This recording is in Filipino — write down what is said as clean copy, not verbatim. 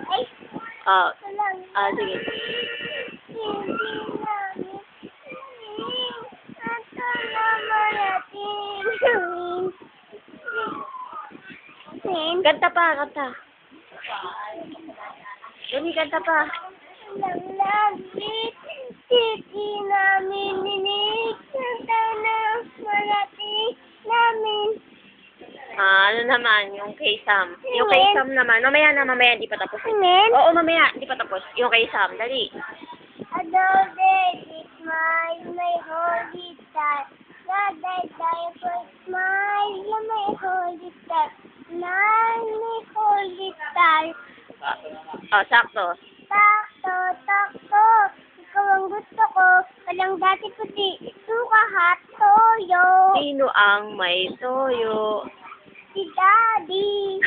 Ay, Ah, ito lang. sige. Hindi namin ito naman natin. Kanta pa, kanta. Dali, kanta pa. Lang langit, hindi namin ninig. Ito na malating namin. Ano naman, yung kay Sam. Yung kay Sam naman. Mamaya, hindi pa tapos. Amen. Oo, mamaya, hindi pa tapos. Yung kay Sam, dali. Adore it, my holy star. God, I die for smile, my holy star. My holy star. Sakto. Takto, takto. Ikaw ang gusto ko. Walang dati puti. Suka hat, toyo. Sino ang may toyo? Si Daddy.